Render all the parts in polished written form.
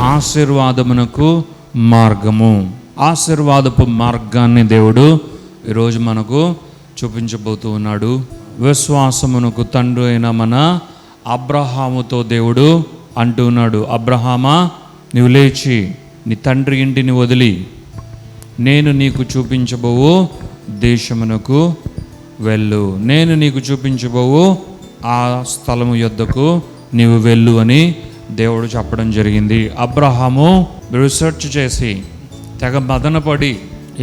ఆశీర్వాదమునకు మార్గము. ఆశీర్వాదపు మార్గాన్ని దేవుడు ఈరోజు మనకు చూపించబోతూ ఉన్నాడు. విశ్వాసమునకు తండ్రి అయిన మన అబ్రహాముతో దేవుడు అంటున్నాడు, అబ్రహామా, నీవు లేచి నీ తండ్రి ఇంటిని వదిలి నేను నీకు చూపించబోవు దేశమునకు వెళ్ళు, నేను నీకు చూపించబోవు ఆ స్థలము యొద్దకు నీవు వెళ్ళు అని దేవుడు చెప్పడం జరిగింది. అబ్రహాము రీసెర్చ్ చేసి తెగ మదనపడి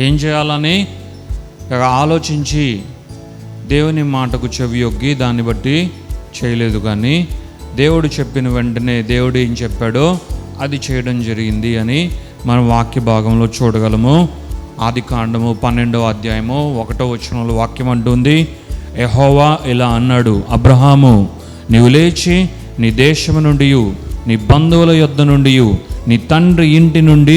ఏం చేయాలని తెగ ఆలోచించి దేవుని మాటకు చెవియొగ్గి దాన్ని బట్టి చేయలేదు. కానీ దేవుడు చెప్పిన వెంటనే దేవుడు ఏం చెప్పాడో అది చేయడం జరిగింది అని మనం వాక్య భాగంలో చూడగలము. ఆదికాండము 12వ అధ్యాయము 1వ వచనంలో వాక్యం అంటుంది, యెహోవా ఇలా అన్నాడు, అబ్రహాము, నీవు లేచి నీ దేశము నుండి నీ బంధువుల యొద్ద నుండి నీ తండ్రి ఇంటి నుండి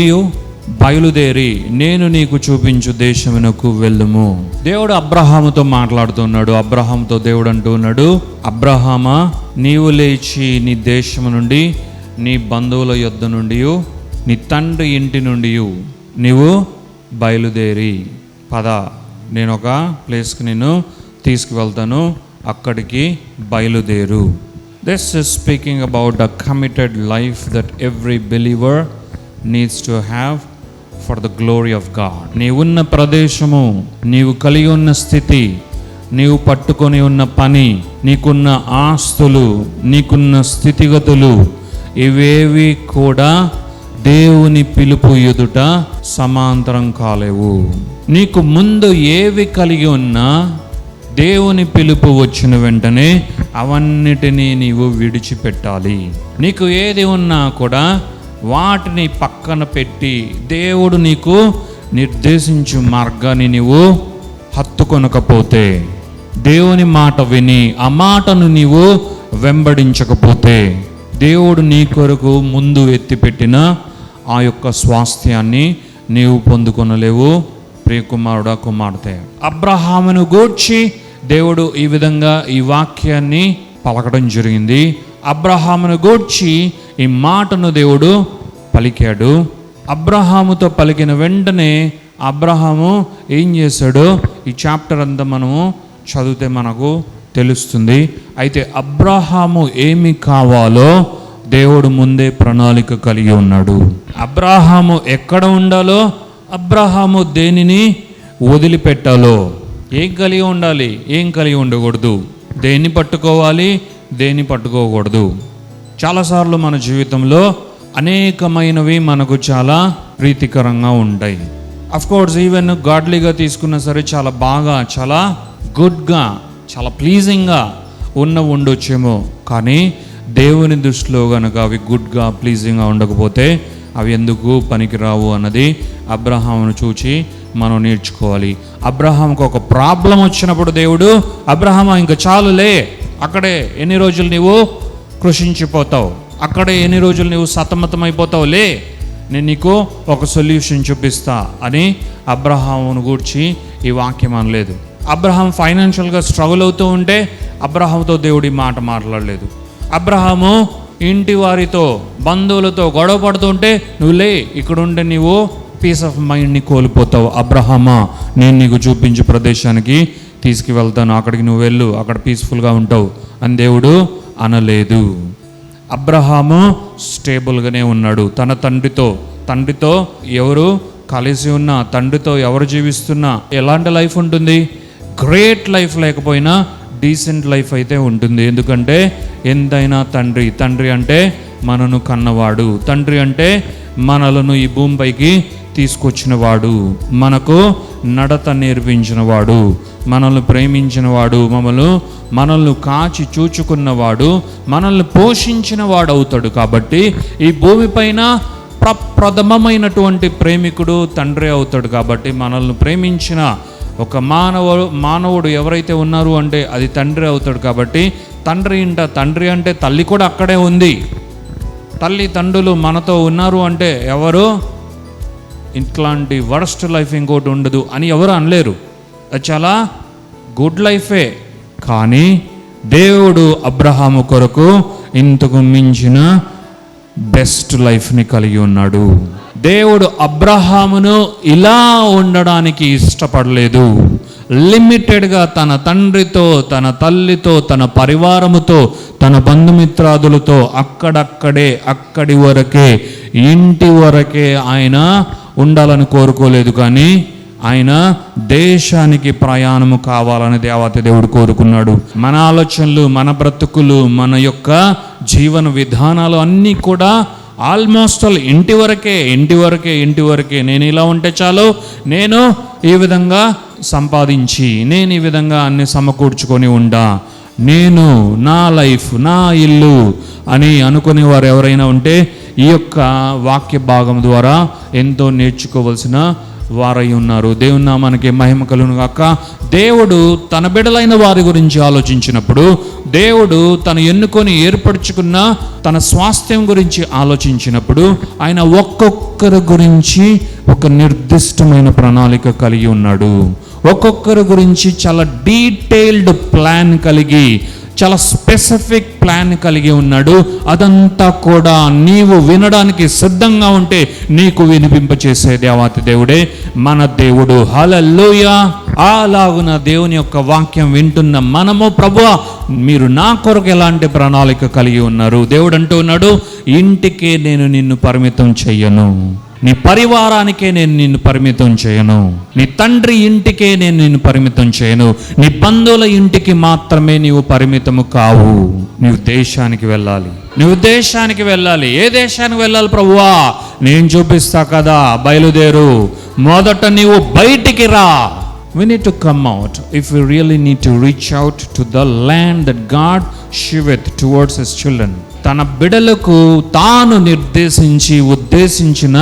బయలుదేరి నేను నీకు చూపించు దేశమునకు వెళ్ళుము. దేవుడు అబ్రహాముతో మాట్లాడుతున్నాడు. అబ్రహాముతో దేవుడు అంటూ ఉన్నాడు, అబ్రహామా, నీవు లేచి నీ దేశము నుండి నీ బంధువుల యొద్ద నుండి నీ తండ్రి ఇంటి నుండి నీవు బయలుదేరి పద, నేను ఒక ప్లేస్కి నేను తీసుకువెళ్తాను, అక్కడికి బయలుదేరు. This is speaking about a committed life that every believer needs to have for the glory of God. నీవు ఉన్న ప్రదేశము, నీవు కలిగి ఉన్న స్థితి, నీవు పట్టుకొని ఉన్న పని, నీకున్న ఆస్తులు, నీకున్న స్థితిగతులు, ఇవేవి కూడా దేవుని పిలుపు ఎదుట సమాంతరం కాలేవు. నీకు ముందు ఏవి కలిగి ఉన్నా దేవుని పిలుపు వచ్చిన వెంటనే అవన్నిటినీ నీవు విడిచిపెట్టాలి. నీకు ఏది ఉన్నా కూడా వాటిని పక్కన పెట్టి దేవుడు నీకు నిర్దేశించు మార్గాన్ని నీవు హత్తుకొనకపోతే, దేవుని మాట విని ఆ మాటను నీవు వెంబడించకపోతే, దేవుడు నీ కొరకు ముందు ఎత్తిపెట్టిన ఆ యొక్క స్వాస్థ్యాన్ని నీవు పొందుకొనలేవు. ప్రియకుమారుడా, కుమార్తె, అబ్రహామును గూర్చి దేవుడు ఈ విధంగా ఈ వాక్యాన్ని పలకడం జరిగింది. అబ్రహామును గూర్చి ఈ మాటను దేవుడు పలికాడు. అబ్రహాముతో పలికిన వెంటనే అబ్రహాము ఏం చేశాడో ఈ చాప్టర్ అంతా మనము చదివితే మనకు తెలుస్తుంది. అయితే అబ్రహాము ఏమి కావాలో దేవుడు ముందే ప్రణాళిక కలిగి ఉన్నాడు. అబ్రహాము ఎక్కడ ఉండాలో, అబ్రహాము దేనిని వదిలిపెట్టాలో, ఏం కలిగి ఉండాలి, ఏం కలిగి ఉండకూడదు, దేన్ని పట్టుకోవాలి, దేన్ని పట్టుకోకూడదు. చాలాసార్లు మన జీవితంలో అనేకమైనవి మనకు చాలా ప్రీతికరంగా ఉంటాయి. అఫ్కోర్స్ ఈవెన్ గాడ్లీగా తీసుకున్నా సరే చాలా బాగా, చాలా గుడ్గా, చాలా ప్లీజింగ్గా ఉండొచ్చేమో. కానీ దేవుని దృష్టిలో కనుక అవి గుడ్గా, ప్లీజింగ్గా ఉండకపోతే అవి ఎందుకు పనికిరావు అన్నది అబ్రహామును చూచి మనం నేర్చుకోవాలి. అబ్రహాంకు ఒక ప్రాబ్లం వచ్చినప్పుడు దేవుడు, అబ్రహామా ఇంకా చాలులే, అక్కడే ఎన్ని రోజులు నీవు కృషించిపోతావు, అక్కడే ఎన్ని రోజులు నీవు సతమతమైపోతావు, లే, నేను నీకు ఒక సొల్యూషన్ చూపిస్తా అని అబ్రహామును గూర్చి ఈ వాక్యం అనలేదు. అబ్రహాం ఫైనాన్షియల్గా స్ట్రగుల్ అవుతూ ఉంటే అబ్రహాంతో దేవుడు ఈ మాట మాట్లాడలేదు. అబ్రహాము ఇంటి వారితో, బంధువులతో గొడవ పడుతుంటే నువ్వు లే, ఇక్కడ ఉంటే నీవు పీస్ ఆఫ్ మైండ్ని కోల్పోతావు, అబ్రహామా నేను నీకు చూపించే ప్రదేశానికి తీసుకువెళ్తాను, అక్కడికి నువ్వు వెళ్ళు, అక్కడ పీస్ఫుల్గా ఉంటావు అని దేవుడు అనలేదు. అబ్రహాము స్టేబుల్గానే ఉన్నాడు. తన తండ్రితో ఎవరు కలిసి ఉన్నా, తండ్రితో ఎవరు జీవిస్తున్నా ఎలాంటి లైఫ్ ఉంటుంది? గ్రేట్ లైఫ్ లేకపోయినా డీసెంట్ లైఫ్ అయితే ఉంటుంది. ఎందుకంటే ఎంతైనా తండ్రి అంటే మనను కన్నవాడు, తండ్రి అంటే మనలను ఈ భూమిపైకి తీసుకొచ్చినవాడు, మనకు నడత నేర్పించినవాడు, మనల్ని ప్రేమించినవాడు, మనల్ని కాచి చూచుకున్నవాడు, మనల్ని పోషించిన వాడు అవుతాడు. కాబట్టి ఈ భూమిపైన ప్రప్రథమమైనటువంటి ప్రేమికుడు తండ్రి అవుతాడు. కాబట్టి మనల్ని ప్రేమించిన ఒక మానవుడు ఎవరైతే ఉన్నారు అంటే అది తండ్రి అవుతాడు. కాబట్టి తండ్రి అంటే తల్లి కూడా అక్కడే ఉంది. తల్లిదండ్రులు మనతో ఉన్నారు అంటే ఎవరు ఇట్లాంటి వర్స్ట్ లైఫ్ ఇంకోటి ఉండదు అని ఎవరు అనలేరు. అది చాలా గుడ్ లైఫే. కానీ దేవుడు అబ్రహాము కొరకు ఇంతకు మించిన బెస్ట్ లైఫ్ని కలిగి ఉన్నాడు. దేవుడు అబ్రహామును ఇలా ఉండడానికి ఇష్టపడలేదు. లిమిటెడ్గా తన తండ్రితో, తన తల్లితో, తన పరివారముతో, తన బంధుమిత్రాదులతో అక్కడి వరకే, ఇంటి వరకే ఆయన ఉండాలని కోరుకోలేదు. కానీ ఆయన దేశానికి ప్రయాణము కావాలని దేవాతి దేవుడు కోరుకున్నాడు. మన ఆలోచనలు, మన బ్రతుకులు, మన యొక్క జీవన విధానాలు అన్నీ కూడా ఆల్మోస్ట్ ఆల్ ఇంటి వరకే. నేను ఇలా ఉంటే చాలు, నేను ఈ విధంగా సంపాదించి, నేను ఈ విధంగా అన్ని సమకూర్చుకొని ఉండా, నేను నా లైఫ్, నా ఇల్లు అని అనుకునే వారు ఎవరైనా ఉంటే ఈ యొక్క వాక్య భాగం ద్వారా ఎంతో నేర్చుకోవలసిన వారై ఉన్నారు. దేవుని నామానికి మహిమ కలుగును గాక. దేవుడు తన బిడ్డలైన వారి గురించి ఆలోచించినప్పుడు, దేవుడు తను ఎన్నుకొని ఏర్పరచుకున్న తన స్వాస్థ్యం గురించి ఆలోచించినప్పుడు, ఆయన ఒక్కొక్కరి గురించి ఒక నిర్దిష్టమైన ప్రణాళిక కలిగి ఉన్నాడు. ఒక్కొక్కరి గురించి చాలా డీటెయిల్డ్ ప్లాన్ కలిగి, చాలా స్పెసిఫిక్ ప్లాన్ కలిగి ఉన్నాడు. అదంతా కూడా నీవు వినడానికి సిద్ధంగా ఉంటే నీకు వినిపింపచేసే దేవాతి దేవుడే మన దేవుడు. హల్లెలూయా. అలాగున దేవుని యొక్క వాక్యం వింటున్న మనము, ప్రభువా మీరు నా కొరకు ఎలాంటి ప్రణాళిక కలిగి ఉన్నారు? దేవుడు అంటూ ఉన్నాడు, ఇంటికే నేను నిన్ను పరిమితం చెయ్యను, నీ పరివారానికే నేను నిన్ను పరిమితం చేయను, నీ తండ్రి ఇంటికే నేను నిన్ను పరిమితం చేయను, నీ బంధువుల ఇంటికి మాత్రమే నీవు పరిమితము కావు. నీవు దేశానికి వెళ్ళాలి. ఏ దేశానికి వెళ్ళాలి ప్రభువా? నేను చూపిస్తా కదా, బయలుదేరు. మొదట నీవు బయటికి రా. We need to come out if we really need to reach out to the land that God sheweth towards his children. తన బిడలకు తాను ఉద్దేశించిన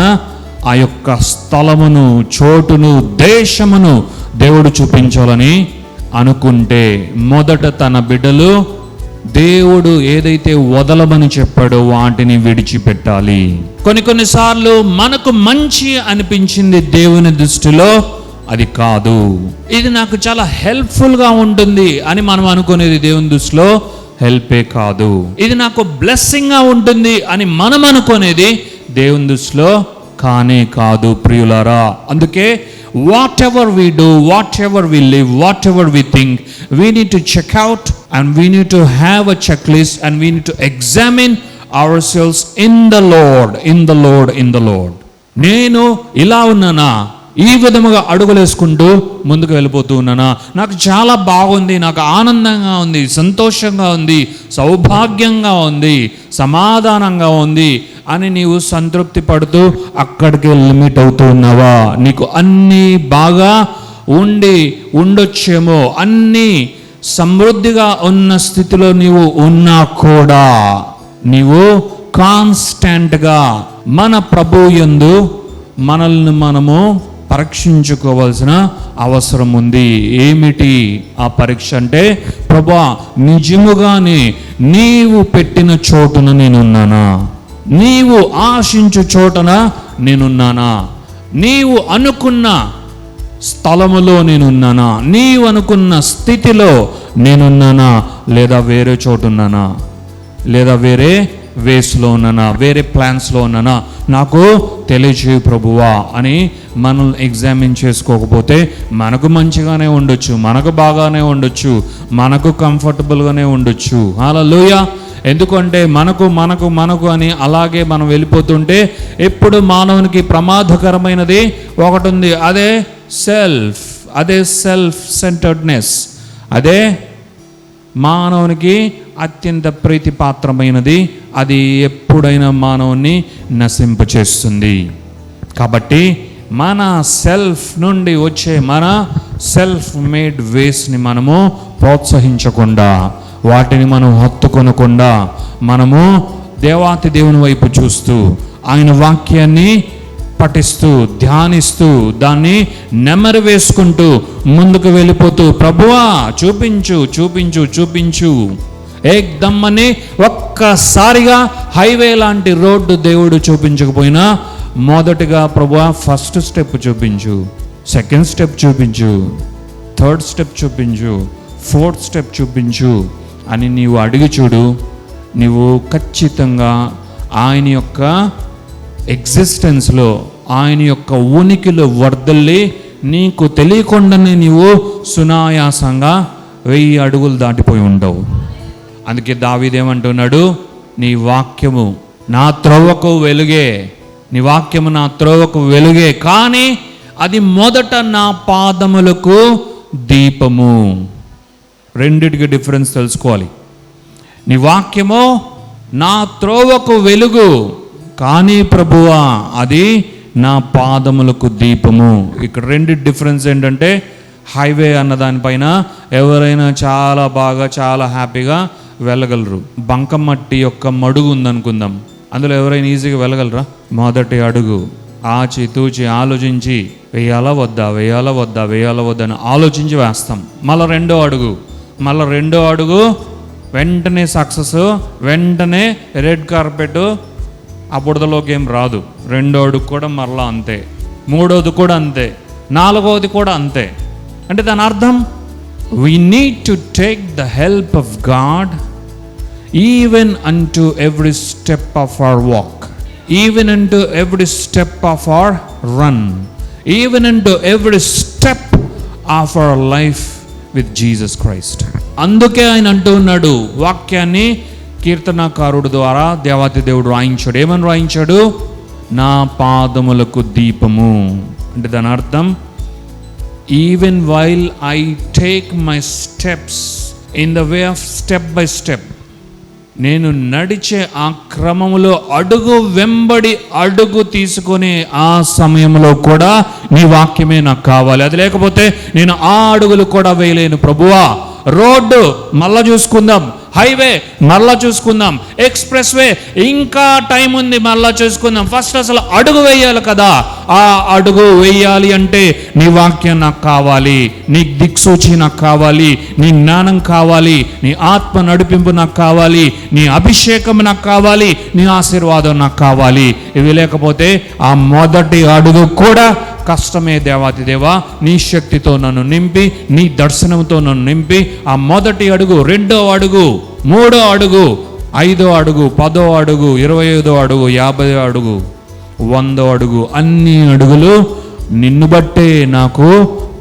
ఆ యొక్క స్థలమును, చోటును, దేశమును దేవుడు చూపించాలని అనుకుంటే మొదట తన బిడ్డలు దేవుడు ఏదైతే వదలమని చెప్పాడో వాటిని విడిచిపెట్టాలి. కొన్నిసార్లు మనకు మంచి అనిపించింది దేవుని దృష్టిలో అది కాదు, ఇది నాకు చాలా హెల్ప్ఫుల్గా ఉంటుంది అని మనం అనుకునేది దేవుని దృష్టిలో హెల్పే కాదు. ఇది నాకు బ్లెస్సింగ్గా ఉంటుంది అని మనం అనుకునేది దేవుని దృష్టిలో కానే కాదు ప్రియులారా. అందుకే whatever we do, whatever we live, whatever we think, we need to check out and we need to have a checklist and we need to examine ourselves in the Lord. నేను ఇలా ఉన్నానా? ఈ విధముగా అడుగులేసుకుంటూ ముందుకు వెళ్ళిపోతూ ఉన్నానా? నాకు చాలా బాగుంది, నాకు ఆనందంగా ఉంది, సంతోషంగా ఉంది, సౌభాగ్యంగా ఉంది, సమాధానంగా ఉంది అని నీవు సంతృప్తి పడుతూ అక్కడికి లిమిట్ అవుతూ ఉన్నావా? నీకు అన్నీ బాగా ఉండొచ్చేమో, అన్నీ సమృద్ధిగా ఉన్న స్థితిలో నీవు ఉన్నా కూడా నీవు కాన్స్టాంట్గా మన ప్రభువు యందు మనల్ని మనము పరీక్షించుకోవాల్సిన అవసరం ఉంది. ఏమిటి ఆ పరీక్ష అంటే, ప్రభువా నిజముగానే నీవు పెట్టిన చోటున నేనున్నానా? నీవు ఆశించు చోటన నేనున్నానా? నీవు అనుకున్న స్థలములో నేనున్నానా? నీవు అనుకున్న స్థితిలో నేనున్నానా? లేదా వేరే చోటున్నానా? లేదా వేరే వేస్లో ఉన్నానా? వేరే ప్లాన్స్లో ఉన్నానా? నాకు తెలియచేయు ప్రభువా అని మనం ఎగ్జామిన్ చేసుకోకపోతే మనకు మంచిగానే ఉండొచ్చు, మనకు బాగానే ఉండొచ్చు, మనకు కంఫర్టబుల్గానే ఉండొచ్చు. హల్లెలూయా. ఎందుకంటే మనకు అని అలాగే మనం వెళ్ళిపోతుంటే ఎప్పుడు మానవునికి ప్రమాదకరమైనది ఒకటి ఉంది. అదే సెల్ఫ్ సెంటర్డ్నెస్. అదే మానవునికి అత్యంత ప్రీతిపాత్రమైనది. అది ఎప్పుడైనా మానవుని నశింపచేస్తుంది. కాబట్టి మన సెల్ఫ్ నుండి వచ్చే మన సెల్ఫ్ మేడ్ వేస్ని మనము ప్రోత్సహించకుండా, వాటిని మనం హత్తుకొనకుండా, మనము దేవాతి దేవుని వైపు చూస్తూ, ఆయన వాక్యాన్ని పఠిస్తూ, ధ్యానిస్తూ, దాన్ని నెమరు వేసుకుంటూ ముందుకు వెళ్ళిపోతూ, ప్రభువా చూపించు ఏకదమ్మని ఒక్కసారిగా హైవే లాంటి రోడ్డు దేవుడు చూపించకపోయినా మొదటిగా ప్రభువా ఫస్ట్ స్టెప్ చూపించు, సెకండ్ స్టెప్ చూపించు, థర్డ్ స్టెప్ చూపించు, ఫోర్త్ స్టెప్ చూపించు అని నీవు అడిగి చూడు. నీవు ఖచ్చితంగా ఆయన యొక్క ఎగ్జిస్టెన్స్లో, ఆయన యొక్క ఉనికిలో వర్ధిల్లి నీకు తెలియకుండానే నీవు సునాయాసంగా 1000 అడుగులు దాటిపోయి ఉండవు. అందుకే దావీదేమంటున్నాడు, నీ వాక్యము నా త్రోవకు వెలుగే, నీ వాక్యము నా త్రోవకు వెలుగే, కానీ అది మొదట నా పాదములకు దీపము. రెండిటికి డిఫరెన్స్ తెలుసుకోవాలి. నీ వాక్యము నా త్రోవకు వెలుగు, కానీ ప్రభువా అది నా పాదములకు దీపము. ఇక్కడ రెండు డిఫరెన్స్ ఏంటంటే, హైవే అన్న దానిపైన ఎవరైనా చాలా బాగా చాలా హ్యాపీగా వెళ్ళగలరు. బంకమట్టి యొక్క మడుగు ఉందనుకుందాం, అందులో ఎవరైనా ఈజీగా వెళ్ళగలరా? మొదటి అడుగు ఆచి తూచి ఆలోచించి వేయాలా వద్దా అని ఆలోచించి వేస్తాం. మళ్ళీ రెండో అడుగు వెంటనే సక్సెస్, వెంటనే రెడ్ కార్పెట్, ఆ బుడదలోకి ఏం రాదు. రెండో అడుగు కూడా మరలా అంతే, మూడోది కూడా అంతే, నాలుగవది కూడా అంతే. అంటే దాని అర్థం, we need to take the help of God even unto every step of our walk, even unto every step of our run, even unto every step of our life with Jesus Christ. అందుకే ఆయన అంటూ ఉన్నాడు, వాక్యాన్ని కీర్తనాకారుడు ద్వారా దేవాతి దేవుడు రాయించాడు. ఏమని రాయించాడు? నా పాదములకు దీపము. అంటే దాని అర్థం, even while I take my steps in the way of step by step, నేను నడిచే ఆ క్రమములో అడుగు వెంబడి అడుగు తీసుకునే ఆ సమయంలో కూడా నీ వాక్యమే నాకు కావాలి. అది లేకపోతే నేను ఆ అడుగులు కూడా వేయలేను. ప్రభువా, రోడ్డు మళ్ళా చూసుకుందాం, హైవే మళ్ళా చూసుకుందాం, ఎక్స్ప్రెస్ వే ఇంకా టైం ఉంది మళ్ళా చూసుకుందాం, ఫస్ట్ అసలు అడుగు వేయాలి కదా. ఆ అడుగు వేయాలి అంటే నీ వాక్యం నాకు కావాలి, నీ దిక్సూచి నాకు కావాలి, నీ జ్ఞానం కావాలి, నీ ఆత్మ నడిపింపు నాకు కావాలి, నీ అభిషేకం నాకు కావాలి, నీ ఆశీర్వాదం నాకు కావాలి. ఇవి లేకపోతే ఆ మొదటి అడుగు కూడా కష్టమే. దేవాతి దేవా, నీ శక్తితో నన్ను నింపి, నీ దర్శనంతో నన్ను నింపి, ఆ మొదటి అడుగు, రెండో అడుగు, మూడో అడుగు, 5వ అడుగు, 10వ అడుగు, 25వ అడుగు, 50వ అడుగు, 100వ అడుగు, అన్ని అడుగులు నిన్ను బట్టే నాకు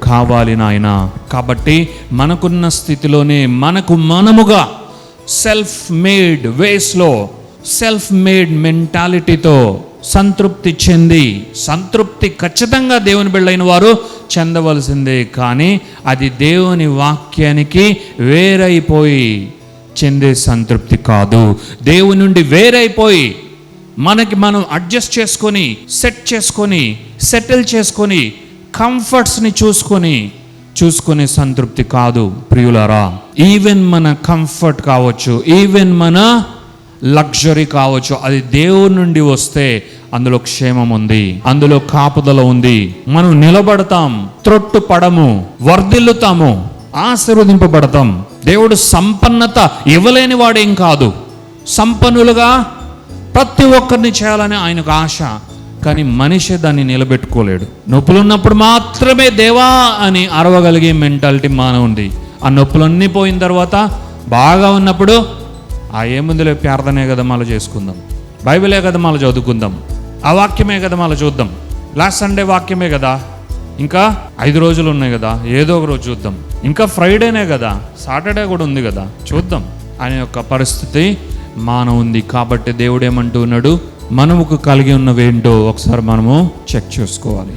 కావాలి నాయనా. కాబట్టి మనకున్న స్థితిలోనే మనముగా సెల్ఫ్ మేడ్ వేస్లో, సెల్ఫ్ మేడ్ మెంటాలిటీతో సంతృప్తి చెంది, సంతృప్తి ఖచ్చితంగా దేవుని బిడ్డలైన వారు చెందవలసిందే, కానీ అది దేవుని వాక్యానికి వేరైపోయి చెందే సంతృప్తి కాదు. దేవుని నుండి వేరైపోయి మనం అడ్జస్ట్ చేసుకొని, సెటిల్ చేసుకొని కంఫర్ట్స్ని చూసుకునే సంతృప్తి కాదు ప్రియులారా. ఈవెన్ మన కంఫర్ట్ కావచ్చు, ఈవెన్ మన లగ్జరీ కావచ్చు, అది దేవుని నుండి వస్తే అందులో క్షేమం ఉంది, అందులో కాపుదల ఉంది. మనం నిలబడతాం, త్రొట్టు పడము, వర్ధిల్లుతాము, ఆశీర్వదింపబడతాం. దేవుడు సంపన్నత ఇవ్వలేని వాడేం కాదు. సంపన్నులుగా ప్రతి ఒక్కరిని చేయాలని ఆయనకు ఆశ, కానీ మనిషి దాన్ని నిలబెట్టుకోలేడు. నొప్పులున్నప్పుడు మాత్రమే దేవా అని అరవగలిగే మెంటాలిటీ మానవుంది. ఆ నొప్పులన్నీ పోయిన తర్వాత బాగా ఉన్నప్పుడు ఏముందిలే, ప్రార్థనే కదా మళ్ళీ చేసుకుందాం, బైబిలే కదా మళ్ళీ చదువుకుందాం, ఆ వాక్యమే కదా మళ్ళీ చూద్దాం, లాస్ట్ సండే వాక్యమే కదా, ఇంకా 5 రోజులు ఉన్నాయి కదా, ఏదో ఒక రోజు చూద్దాం, ఇంకా ఫ్రైడేనే కదా, సాటర్డే కూడా ఉంది కదా, చూద్దాం అనే యొక్క పరిస్థితి మానవుంది. కాబట్టి దేవుడు ఏమంటూ ఉన్నాడు, మనముకు కలిగి ఉన్నవేంటో ఒకసారి మనము చెక్ చేసుకోవాలి.